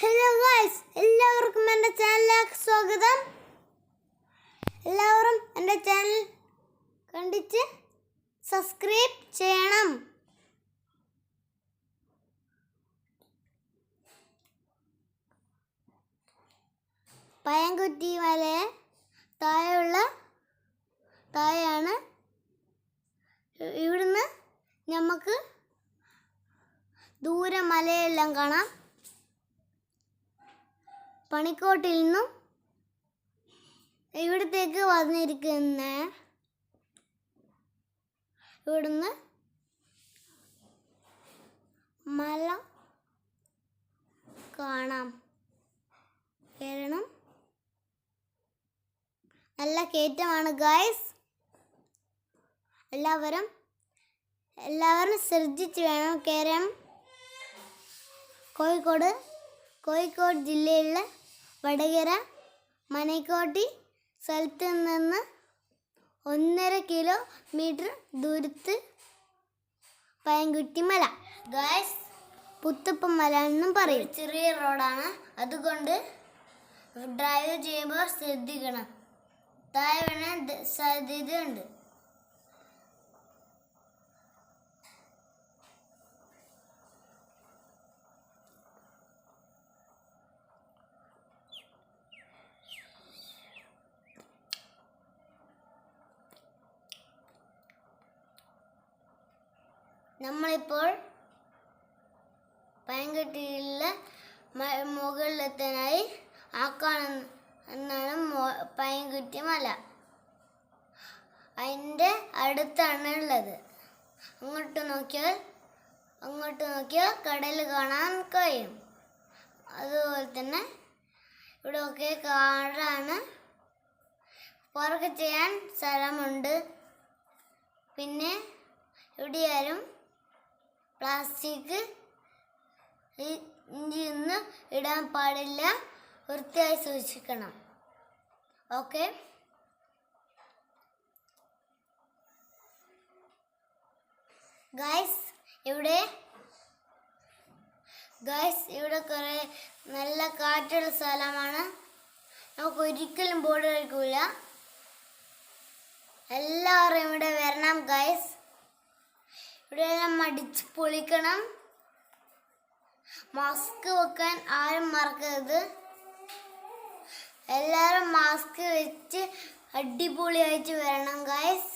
Hello guys, എല്ലാവർക്കും എൻ്റെ ചാനലിലേക്ക് സ്വാഗതം. എല്ലാവരും എൻ്റെ ചാനൽ കണ്ടിട്ട് സബ്സ്ക്രൈബ് ചെയ്യണം. പയൻകുറ്റി മലയെ താഴെയാണ്. ഇവിടുന്ന് നമുക്ക് ദൂരെ മലയെല്ലാം കാണാം. പണിക്കോട്ടിൽ നിന്നും ഇവിടത്തേക്ക് വന്നിരിക്കുന്ന ഇവിടുന്ന് മല കാണാം. കയറണം. നല്ല കയറ്റമാണ് ഗൈസ്. എല്ലാവരും ശ്രദ്ധിച്ച് വേണം കയറാൻ. കോഴിക്കോട് ജില്ലയിലെ വടകര മനൈക്കോട്ടി സ്ഥലത്ത് നിന്ന് 1.5 കിലോമീറ്റർ ദൂരത്ത് പയൻകുറ്റി മല. ഗൈസ്, പുത്തപ്പൻ മല എന്നും പറയും. ചെറിയ റോഡാണ്, അതുകൊണ്ട് ഡ്രൈവ് ചെയ്യുമ്പോൾ ശ്രദ്ധിക്കണം. താഴെ വീഴാൻ സാധ്യതയുണ്ട്. നമ്മളിപ്പോൾ പയൻകുറ്റിയിലെ മുകളിലെത്താനായി എന്നാണ് പയൻകുറ്റി മല. അതിൻ്റെ അടുത്താണ് ഉള്ളത്. അങ്ങോട്ട് നോക്കിയാൽ കടൽ കാണാൻ കഴിയും. അതുപോലെ തന്നെ ഇവിടെയൊക്കെ കാടാണ്. പാർക്ക് ചെയ്യാൻ സ്ഥലമുണ്ട്. പിന്നെ ഇവിടെയാരും പ്ലാസ്റ്റിക് ഇഞ്ചിയൊന്നും ഇടാൻ പാടില്ല. വൃത്തിയായി സൂക്ഷിക്കണം. ഓക്കെ. ഗൈസ്, ഇവിടെ കുറേ നല്ല കാറ്റുള്ള സ്ഥലമാണ്. നമുക്ക് ഒരിക്കലും ബോർഡ് കഴിക്കൂല. എല്ലാവരും ഇവിടെ വരണം ഗൈസ്. ഇവിടെയെല്ലാം മടിച്ച് പൊളിക്കണം. മാസ്ക് വെക്കാൻ ആരും മറക്കരുത്. എല്ലാവരും മാസ്ക് വെച്ച് അടിപൊളിയായിട്ട് വരണം ഗൈസ്.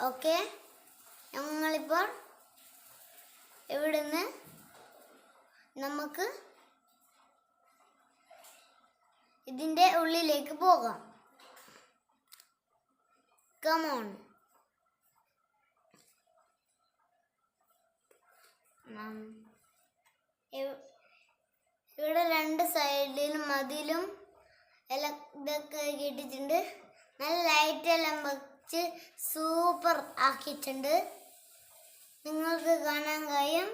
ഓക്കെ. ഞങ്ങളിപ്പോൾ ഇവിടുന്ന് നമുക്ക് ഇതിൻ്റെ ഉള്ളിലേക്ക് പോകാം. കമോൺ. ഇവിടെ 2 സൈഡിലും മതിലും എല്ലാം ഇതൊക്കെ കെട്ടിയിട്ടുണ്ട്. നല്ല ലൈറ്റെല്ലാം വെച്ച് സൂപ്പർ ആക്കിയിട്ടുണ്ട്. നിങ്ങൾക്ക് കാണാൻ കഴിയും.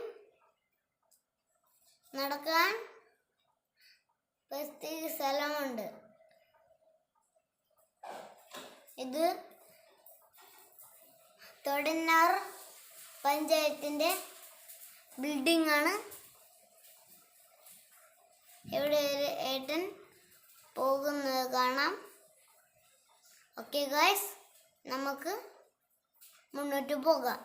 നടക്കാൻ പ്രത്യേക സ്ഥലമുണ്ട്. ഇത് തൊടന്നാർ പഞ്ചായത്തിൻ്റെ ബിൽഡിംഗ് ആണ്. ഇവിടെ ഒരു ഏട്ടൻ പോകുന്നത് കാണാം. ഓക്കെ ഗൈസ്, നമുക്ക് മുന്നോട്ട് പോകാം.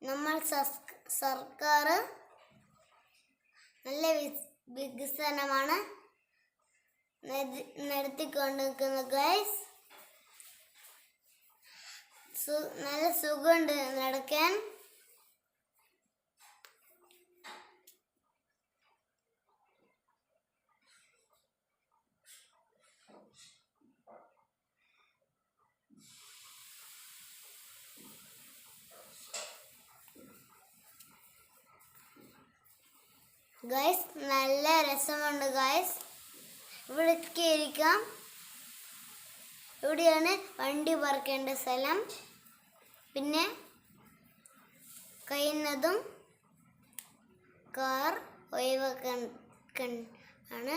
നമ്മൾ സർക്കാർ നല്ല വികസനമാണ് നടത്തിക്കൊണ്ടിരിക്കുന്നത് ഗൈസ്. നല്ല സുഖമുണ്ട് നടക്കാൻ. ഗൈസ്, നല്ല രസമുണ്ട് ഗൈസ്. ഇവിടേക്ക് ഇരിക്കാം. ഇവിടെയാണ് വണ്ടി പാർക്കേണ്ട സ്ഥലം. പിന്നെ കഴിയുന്നതും കാർ ഒഴിവാക്കാൻ ആണ്.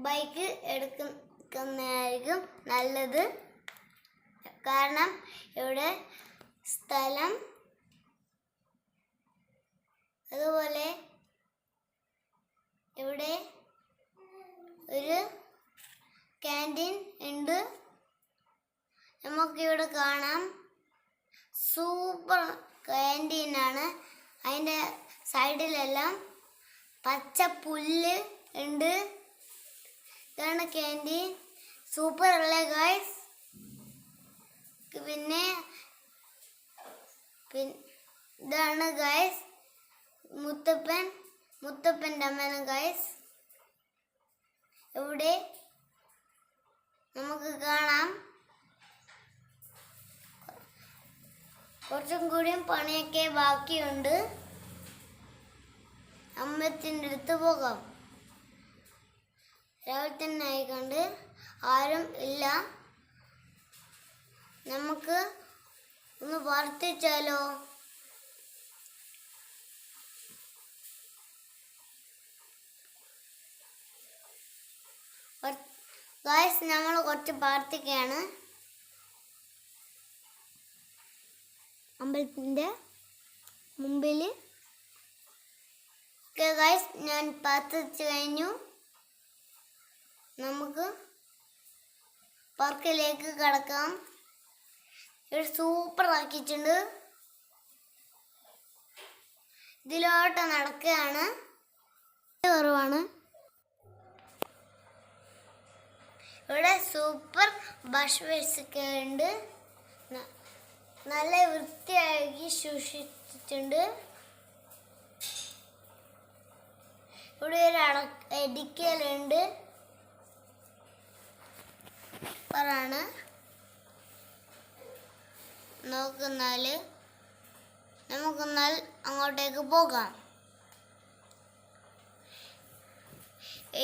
ബൈക്ക് എടുക്കുന്നതായിരിക്കും നല്ലത്. കാരണം ഇവിടെ സ്ഥലം, അതുപോലെ ഇവിടെ ഒരു ക്യാൻറ്റീൻ ഉണ്ട്. നമുക്കിവിടെ കാണാം. സൂപ്പർ ക്യാൻറ്റീനാണ്. അതിൻ്റെ സൈഡിലെല്ലാം പച്ച പുല്ല് ഉണ്ട്. ഇതാണ് ക്യാൻറ്റീൻ. സൂപ്പർ അല്ലേ ഗായ്സ്? പിന്നെ ഇതാണ് ഗായ്സ് മുത്തപ്പൻ്റെ അമ്മയാണ് ഗായ്സ്. ഇവിടെ നമുക്ക് കാണാം. കുറച്ചും കൂടിയും പണിയൊക്കെ ബാക്കിയുണ്ട്. അമ്പലത്തിൻ്റെ അടുത്ത് പോകാം. രാവിലെ തന്നെ ആയിക്കൊണ്ട് ആരും ഇല്ല. നമുക്ക് ഒന്ന് പ്രാർത്ഥിച്ചാലോ? ഗായ്സ്, നമ്മൾ കുറച്ച് പ്രാർത്ഥിക്കുകയാണ് അമ്പലത്തിൻ്റെ മുമ്പിൽ. ഗായ്സ്, ഞാൻ പ്രാർത്ഥിച്ചു കഴിഞ്ഞു. നമുക്ക് പാർക്കിലേക്ക് കടക്കാം. ഇവിടെ സൂപ്പർ ആക്കിയിട്ടുണ്ട്. ഇതിലോട്ട് നടക്കുകയാണ്. കുറവാണ്. ഇവിടെ സൂപ്പർ ബസ് ഉണ്ട്. നല്ല വൃത്തിയാക്കി സൂക്ഷിച്ചിട്ടുണ്ട്. ഇവിടെ ഒരു ഇടിക്കലുണ്ട്. ാണ് നമുക്കെന്നാൽ അങ്ങോട്ടേക്ക് പോകാം.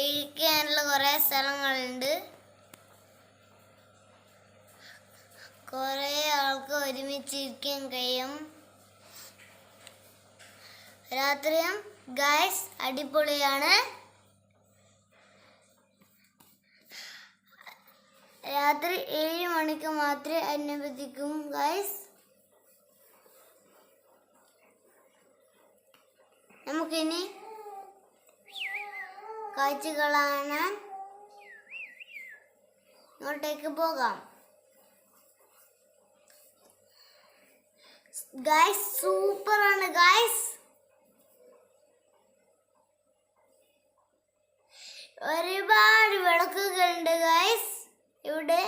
ഇരിക്കാനുള്ള കുറേ സ്ഥലങ്ങളുണ്ട്. കുറേ ആൾക്ക് ഒരുമിച്ചിരിക്കാൻ കഴിയും. രാത്രിയും ഗായ്സ് അടിപൊളിയാണ്. രാത്രി 7 മണിക്ക് മാത്രമേ അനുവദിക്കും ഗായ്സ്. നമുക്കിനി കാഴ്ചകൾ കാണാൻ ഇങ്ങോട്ടേക്ക് പോകാം. ഗായ്സ്, സൂപ്പറാണ് ഗായ്സ്. ഒരുപാട് വിളക്കുകളുണ്ട് ഗായ്സ്. ഇവിടെ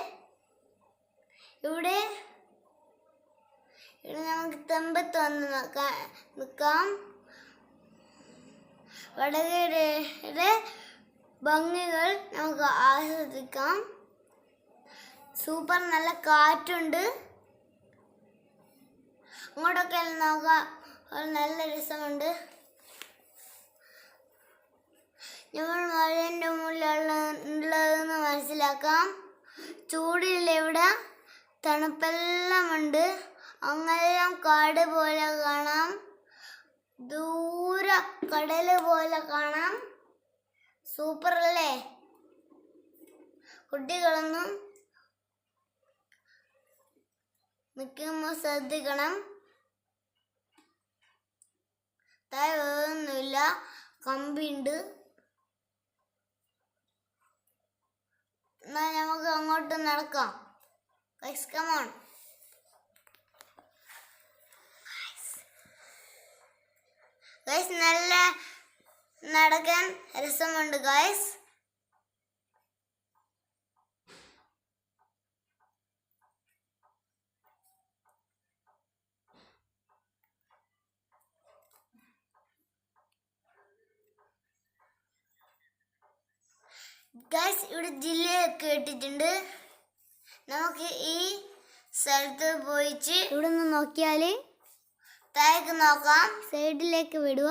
നമുക്ക് തെമ്പത്ത് വന്ന് നിൽക്കാം. വടകരയുടെ ഭംഗികൾ നമുക്ക് ആസ്വദിക്കാം. സൂപ്പർ നല്ല കാറ്റുണ്ട്. അങ്ങോട്ടൊക്കെ നോക്കാം. നല്ല രസമുണ്ട്. നമ്മൾ മഴേൻ്റെ മുകളിലുള്ളതെന്ന് മനസ്സിലാക്കാം. ചൂടില്ല, ഇവിടെ തണുപ്പെല്ലാം ഉണ്ട്. അങ്ങെല്ലാം കാട് പോലെ കാണാം. ദൂരെ കടല് പോലെ കാണാം. സൂപ്പർ അല്ലേ? കുട്ടികളൊന്നും നിൽക്കുമ്പോൾ ശ്രദ്ധിക്കണം. താഴെ വേറൊന്നുമില്ല, കമ്പിയുണ്ട്. എന്നാൽ നമുക്ക് അങ്ങോട്ട് നടക്കാം. Guys, come on. ഗൈസ്, നല്ല നടക്കാൻ രസമുണ്ട് ഗൈസ്. ഗൈസ്, ഇവിടെ ജില്ലയൊക്കെ ഇട്ടിട്ടുണ്ട്. നമുക്ക് ഈ സ്ഥലത്ത് പോയിച്ച് ഇവിടെ നിന്ന് നോക്കിയാൽ താഴേക്ക് നോക്കാം. സൈഡിലേക്ക് വിടുക.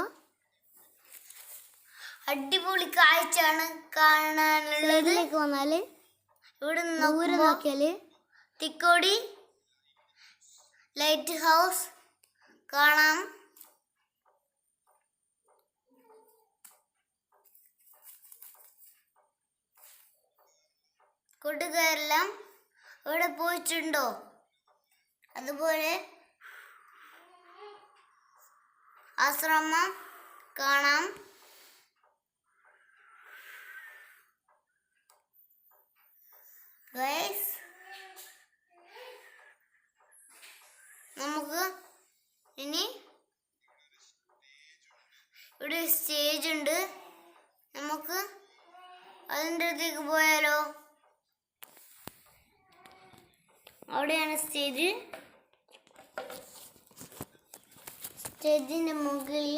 അടിപൊളി കാഴ്ചയാണ് കാണാനുള്ളത്. ഇതിലേക്ക് വന്നാൽ ഇവിടെ നിന്ന് നോക്കിയാൽ തിക്കോടി ലൈറ്റ് ഹൗസ് കാണാം. കൂട്ടുകാരെല്ലാം ഇവിടെ പോയിട്ടുണ്ടോ? അതുപോലെ ആശ്രമം കാണാം. ഗൈസ്, നമുക്ക് ഇനി ഇവിടെ സ്റ്റേജ് ഉണ്ട്. നമുക്ക് അതിൻ്റെ അടുത്തേക്ക് പോയാലോ? അവിടെയാണ് സ്റ്റേജ്. സ്റ്റേജിൻ്റെ മുകളിൽ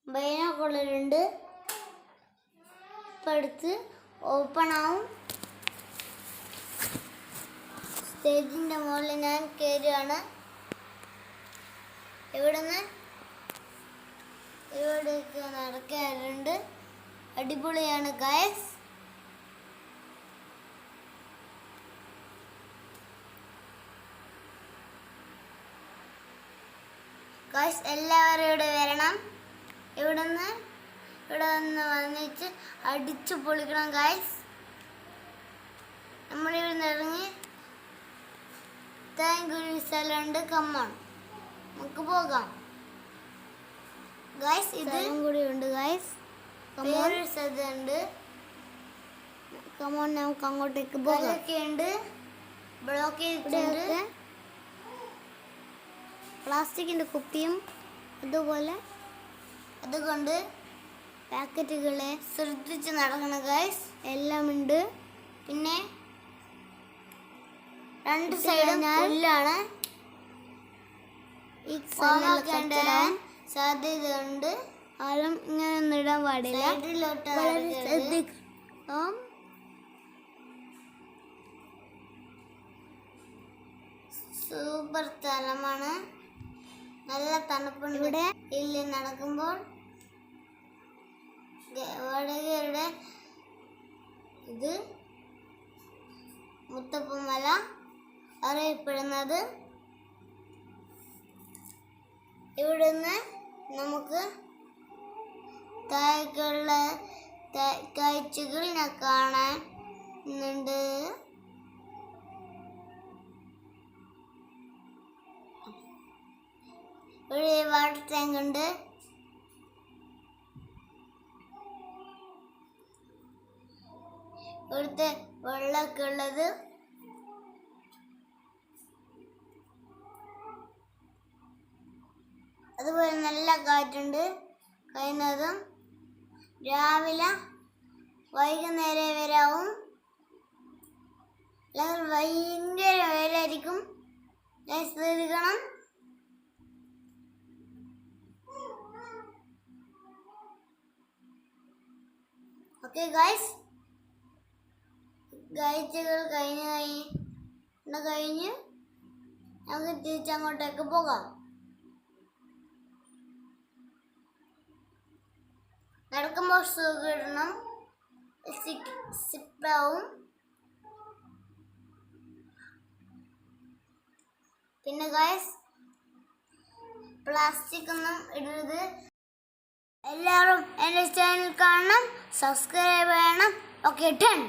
ബൈനോക്കുലറുണ്ട്. ഇപ്പം അടുത്ത് ഓപ്പൺ ആവും. സ്റ്റേജിൻ്റെ മുകളിൽ ഞാൻ കയറുകയാണ്. ഇവിടുന്ന് ഇവിടേക്ക് നടക്കാറുണ്ട്. അടിപൊളിയാണ് ഗൈസ്. ഗൈസ്, എല്ലാവരും ഇവിടെ വരണം. ഇവിടെ നിന്ന് വന്നിട്ട് അടിച്ചു പൊളിക്കണം ഗൈസ്. നമ്മളിവിടെ നിന്ന് ഇറങ്ങി താങ്കൂരി സ്ഥലമുണ്ട്. കമ്മോൺ, നമുക്ക് പോകാം ഗൈസ്. ഇതും കൂടി ഉണ്ട് ഗൈസ്. വേറൊരു സ്ഥലമുണ്ട്. കമ്മോൺ, നമുക്ക് അങ്ങോട്ടേക്ക് പോകാം. ഉണ്ട് ബ്ലോക്ക് ചെയ്തിട്ടുണ്ട്. പ്ലാസ്റ്റിക്കിൻ്റെ കുപ്പിയും അതുകൊണ്ട് പാക്കറ്റുകളെ ശ്രദ്ധിച്ച് നടക്കണം ഗൈസ്. എല്ലാം ഉണ്ട്. പിന്നെ രണ്ട് സൈഡും പുല്ലാണ്. ഈ സാധ്യതയുണ്ട്. ആരും ഇങ്ങനെ ഒന്നും ഇടാൻ പാടില്ല. വളരെ ശ്രദ്ധിക്കണം. സൂപ്പർ സ്ഥലമാണ്. നല്ല തണുപ്പുണ്ട് ഇവിടെ. ഇല്ല നടക്കുമ്പോൾ വടകരയുടെ ഇത് മുത്തപ്പമല അറിയപ്പെടുന്നത്. ഇവിടുന്ന് നമുക്ക് താഴേക്കുള്ള കാഴ്ചകൾ കാണാനുണ്ട്. ഇവിടെ വാട്ടർ ടാങ്ക് ഉണ്ട്. ഇവിടുത്തെ വെള്ളമൊക്കെ ഉള്ളത്. അതുപോലെ നല്ല കാറ്റുണ്ട്. കഴിയുന്നതും രാവിലെ വൈകുന്നേരം വരാവും. അല്ലെങ്കിൽ ഭയങ്കര വെയിലായിരിക്കും. ശ്രദ്ധിക്കണം. ഓക്കെ ഗൈസ്, കാഴ്ചകൾ കഴിഞ്ഞ് നമുക്ക് തിരിച്ചങ്ങോട്ടേക്ക് പോകാം. നടക്കുമ്പോൾ സുഖം സിപ്പാവും. പിന്നെ ഗൈസ്, പ്ലാസ്റ്റിക് ഒന്നും ഇടരുത്. എല്ലാവരും എൻ്റെ ചാനൽ കാണണം, സബ്സ്ക്രൈബ് ചെയ്യണം. ഓക്കെ, 10